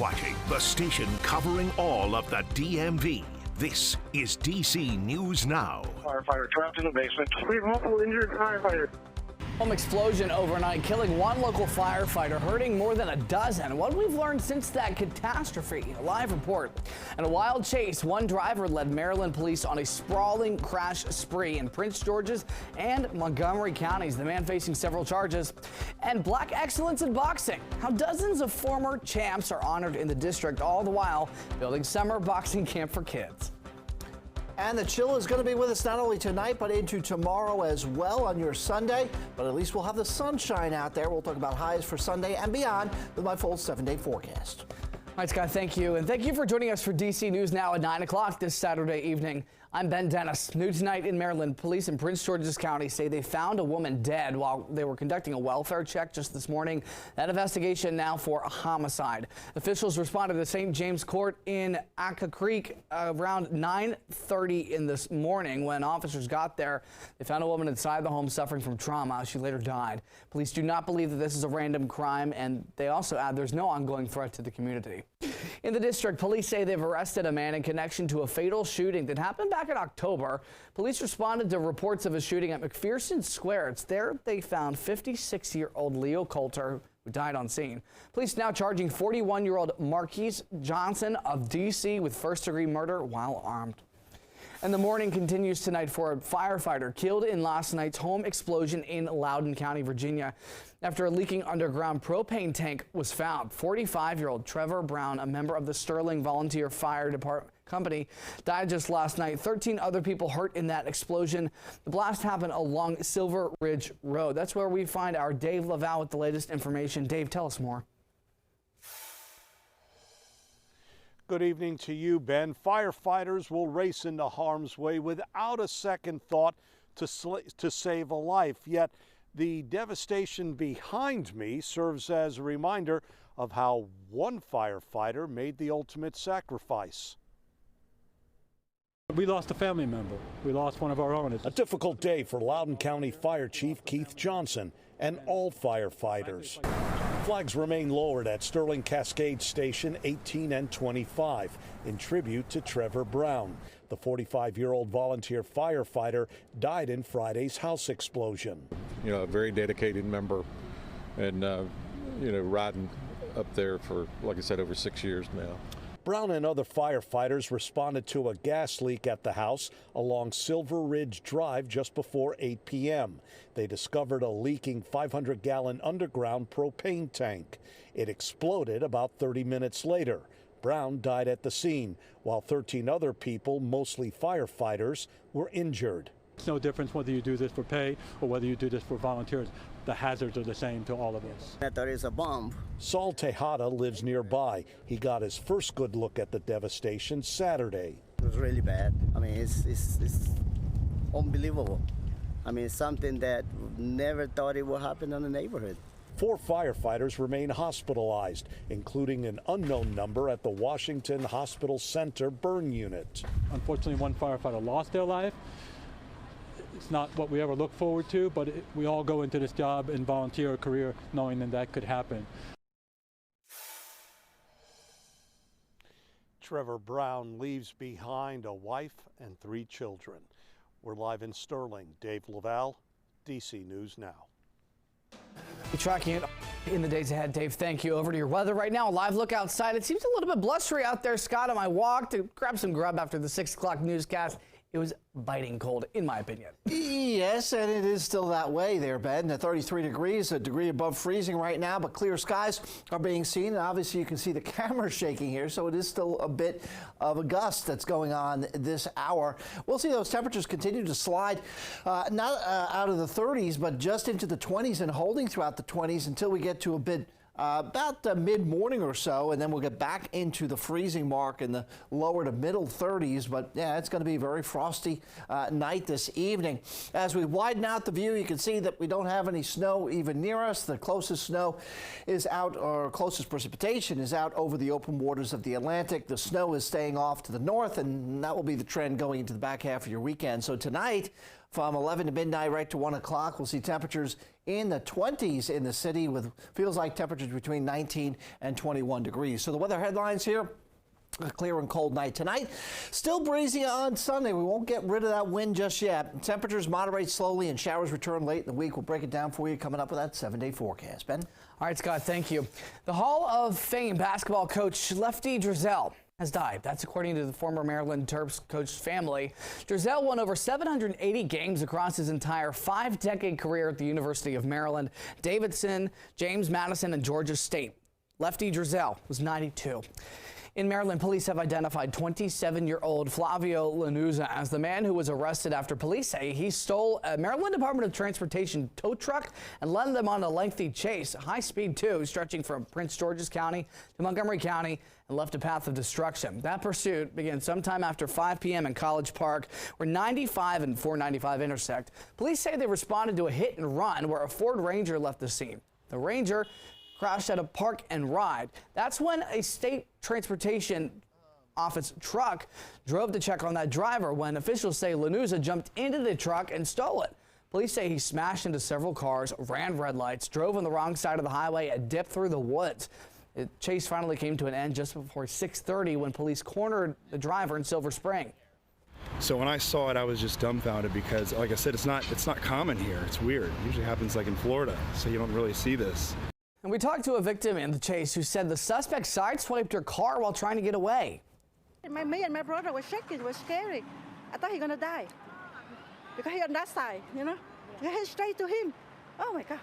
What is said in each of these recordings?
watching the station covering all of the DMV. This is DC News Now. Firefighter trapped in the basement. We have multiple injured firefighters. Home explosion overnight, killing one local firefighter, hurting more than a dozen. What we've learned since that catastrophe. A live report. In a wild chase, one driver led Maryland police on a sprawling crash spree in Prince George's and Montgomery counties. The man facing several charges. And black excellence in boxing. How dozens of former champs are honored in the district, all the while building summer boxing camp for kids. And the chill is going to be with us not only tonight, but into tomorrow as well on your Sunday. But at least we'll have the sunshine out there. We'll talk about highs for Sunday and beyond with my full 7-day forecast. All right, Scott, thank you. And thank you for joining us for DC News Now at 9 o'clock this Saturday evening. I'm Ben Dennis. New tonight in Maryland, police in Prince George's County say they found a woman dead while they were conducting a welfare check just this morning. That investigation now for a homicide. Officials responded to St. James Court in Acca Creek around 9:30 in this morning. When officers got there, they found a woman inside the home suffering from trauma. She later died. Police do not believe that this is a random crime, and they also add there's no ongoing threat to the community. In the district, police say they've arrested a man in connection to a fatal shooting that happened back in October. Police responded to reports of a shooting at McPherson Square. It's there they found 56-year-old Leo Coulter, who died on scene. Police now charging 41-year-old Marquise Johnson of D.C. with first-degree murder while armed. And the morning continues tonight for a firefighter killed in last night's home explosion in Loudoun County, Virginia, after a leaking underground propane tank was found. 45-year-old Trevor Brown, a member of the Sterling Volunteer Fire Department Company, died just last night. 13 other people hurt in that explosion. The blast happened along Silver Ridge Road. That's where we find our Dave Laval with the latest information. Dave, tell us more. Good evening to you, Ben. Firefighters will race into harm's way without a second thought to save a life. Yet the devastation behind me serves as a reminder of how one firefighter made the ultimate sacrifice. We lost a family member. We lost one of our own. A difficult day for Loudoun County Fire Chief Keith Johnson and all firefighters. Flags remain lowered at Sterling Cascade Station 18 and 25 in tribute to Trevor Brown. The 45-year-old volunteer firefighter died in Friday's house explosion. You know, a very dedicated member and, riding up there for, like I said, over 6 years now. Brown and other firefighters responded to a gas leak at the house along Silver Ridge Drive just before 8 p.m. They discovered a leaking 500-gallon underground propane tank. It exploded about 30 minutes later. Brown died at the scene, while 13 other people, mostly firefighters, were injured. It's no difference whether you do this for pay or whether you do this for volunteers. The hazards are the same to all of us. I thought it was a bomb. Saul Tejada lives nearby. He got his first good look at the devastation Saturday. It was really bad. I mean, it's unbelievable. I mean, it's something that never thought it would happen in the neighborhood. 4 firefighters remain hospitalized, including an unknown number at the Washington Hospital Center burn unit. Unfortunately, one firefighter lost their life. It's not what we ever look forward to, but we all go into this job and volunteer a career knowing that could happen. Trevor Brown leaves behind a wife and 3 children. We're live in Sterling. Dave Laval, DC News Now. Tracking it in the days ahead, Dave. Thank you. Over to your weather right now. A live look outside. It seems a little bit blustery out there, Scott. On my walk to grab some grub after the 6 o'clock newscast, it was biting cold, in my opinion. Yes, and it is still that way there, Ben. 33 degrees, a degree above freezing right now, but clear skies are being seen. And obviously, you can see the camera shaking here, so it is still a bit of a gust that's going on this hour. We'll see those temperatures continue to slide, not out of the 30s, but just into the 20s and holding throughout the 20s until we get to a bit about mid-morning or so, and then we'll get back into the freezing mark in the lower to middle 30s. But yeah, it's going to be a very frosty night this evening. As we widen out the view, you can see that we don't have any snow even near us. The closest snow is out, or closest precipitation is out over the open waters of the Atlantic. The snow is staying off to the north, and that will be the trend going into the back half of your weekend. So tonight, From 11 to midnight right to 1 o'clock, we'll see temperatures in the 20s in the city with feels like temperatures between 19 and 21 degrees. So the weather headlines here. A clear and cold night tonight. Still breezy on Sunday. We won't get rid of that wind just yet. Temperatures moderate slowly and showers return late in the week. We'll break it down for you coming up with that 7-day forecast. Ben? All right, Scott, thank you. The Hall of Fame basketball coach Lefty Driesell has died. That's according to the former Maryland Terps coach's family. Driesell won over 780 games across his entire 5-decade career at the University of Maryland, Davidson, James Madison, and Georgia State. Lefty Driesell was 92. In Maryland, police have identified 27-year-old Flavio Lanuza as the man who was arrested after police say he stole a Maryland Department of Transportation tow truck and led them on a lengthy chase, high speed too, stretching from Prince George's County to Montgomery County, and left a path of destruction. That pursuit began sometime after 5 p.m. in College Park, where 95 and 495 intersect. Police say they responded to a hit and run where a Ford Ranger left the scene. The Ranger crashed at a park and ride. That's when a state transportation office truck drove to check on that driver when officials say Lanuza jumped into the truck and stole it. Police say he smashed into several cars, ran red lights, drove on the wrong side of the highway, and dipped through the woods. The chase finally came to an end just before 6:30 when police cornered the driver in Silver Spring. So when I saw it, I was just dumbfounded because, like I said, it's not common here. It's weird. It usually happens like in Florida, so you don't really see this. And we talked to a victim in the chase who said the suspect sideswiped her car while trying to get away. Me and my brother were shaking. It was scary. I thought he was going to die because he on that side, you know. I hit straight to him. Oh, my God.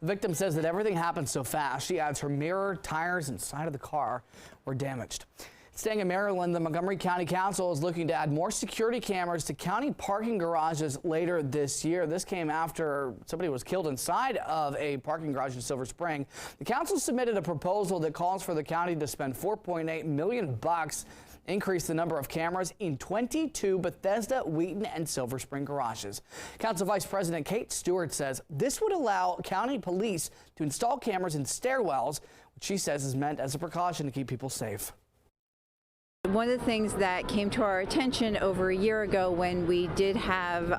The victim says that everything happened so fast. She adds her mirror, tires, and side of the car were damaged. Staying in Maryland, the Montgomery County Council is looking to add more security cameras to county parking garages later this year. This came after somebody was killed inside of a parking garage in Silver Spring. The council submitted a proposal that calls for the county to spend $4.8 million, increase the number of cameras in 22 Bethesda, Wheaton, and Silver Spring garages. Council Vice President Kate Stewart says this would allow county police to install cameras in stairwells, which she says is meant as a precaution to keep people safe. One of the things that came to our attention over a year ago when we did have,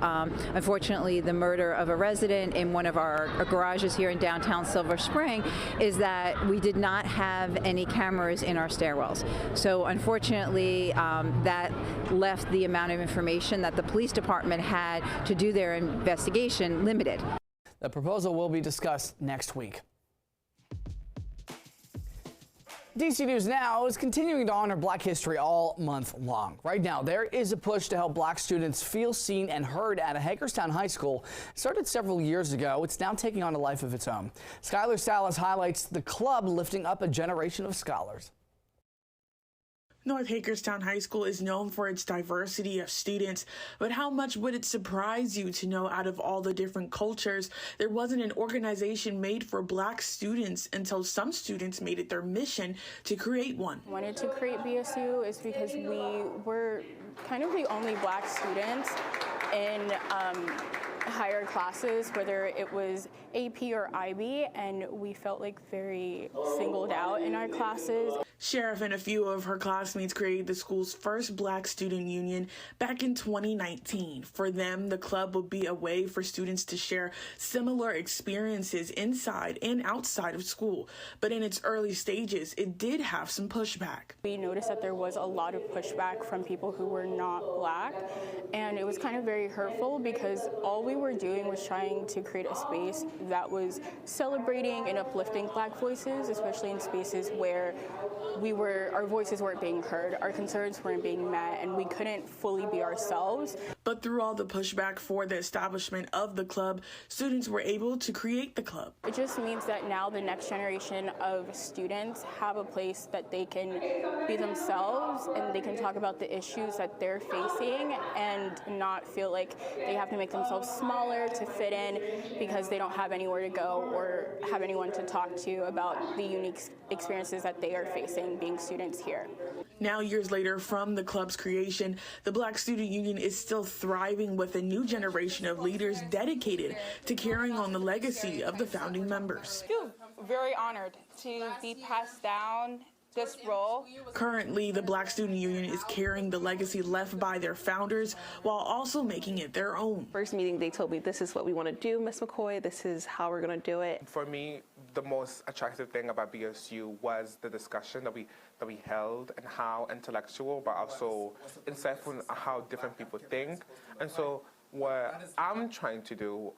unfortunately, the murder of a resident in one of our garages here in downtown Silver Spring is that we did not have any cameras in our stairwells. So unfortunately, that left the amount of information that the police department had to do their investigation limited. The proposal will be discussed next week. DC News Now is continuing to honor Black History all month long. Right now, there is a push to help black students feel seen and heard at a Hagerstown High School. It started several years ago. It's now taking on a life of its own. Skylar Salas highlights the club lifting up a generation of scholars. North Hagerstown High School is known for its diversity of students, but how much would it surprise you to know out of all the different cultures, there wasn't an organization made for black students until some students made it their mission to create one. I wanted to create BSU is because we were kind of the only black students in higher classes, whether it was AP or IB, and we felt like very singled out in our classes. Sheriff and a few of her classmates created the school's first black student union back in 2019. For them, the club would be a way for students to share similar experiences inside and outside of school. But in its early stages, it did have some pushback. We noticed that there was a lot of pushback from people who were not black, and it was kind of very hurtful because all we were doing was trying to create a space that was celebrating and uplifting black voices, especially in spaces where our voices weren't being heard, our concerns weren't being met, and we couldn't fully be ourselves. But through all the pushback for the establishment of the club, students were able to create the club. It just means that now the next generation of students have a place that they can be themselves and they can talk about the issues that they're facing and not feel like they have to make themselves smaller to fit in because they don't have anywhere to go or have anyone to talk to about the unique experiences that they are facing being students here. Now, years later, from the club's creation, the Black Student Union is still thriving with a new generation of leaders dedicated to carrying on the legacy of the founding members. I feel very honored to be passed down this role. Currently, the Black Student Union is carrying the legacy left by their founders while also making it their own. First meeting, they told me, this is what we want to do, Ms. McCoy. This is how we're going to do it. For me, the most attractive thing about BSU was the discussion that we held and how intellectual, but also insightful in how different people think. And so what I'm trying to do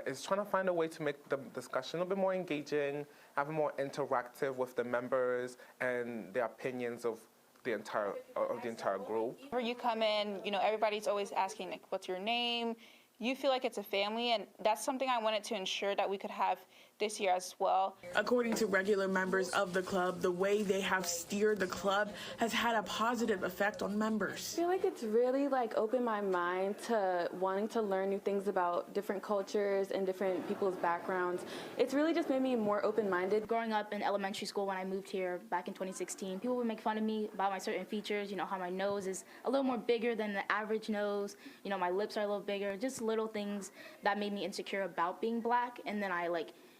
is trying to find a way to make the discussion a little bit more engaging, have it more interactive with the members and the opinions of the entire group. Where you come in, you know, everybody's always asking, like, what's your name? You feel like it's a family, and that's something I wanted to ensure that we could have this year as well. According to regular members of the club, the way they have steered the club has had a positive effect on members. I feel like it's really opened my mind to wanting to learn new things about different cultures and different people's backgrounds. It's really just made me more open-minded. Growing up in elementary school when I moved here back in 2016, people would make fun of me about my certain features, you know, how my nose is a little more bigger than the average nose, you know, my lips are a little bigger, just little things that made me insecure about being black, and then I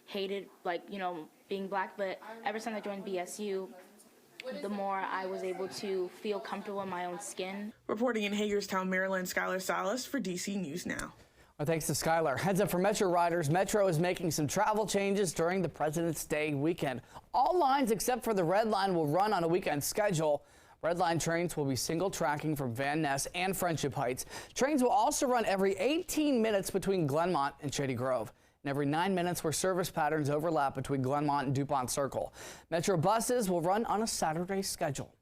hated being black. But ever since I joined BSU, the more I was able to feel comfortable in my own skin. Reporting in Hagerstown, Maryland, Skylar Salas for DC News Now. Well, thanks to Skylar. Heads up for Metro riders. Metro is making some travel changes during the President's Day weekend. All lines except for the Red Line will run on a weekend schedule. Red Line trains will be single tracking from Van Ness and Friendship Heights. Trains will also run every 18 minutes between Glenmont and Shady Grove, and every 9 minutes where service patterns overlap between Glenmont and DuPont Circle. Metro buses will run on a Saturday schedule.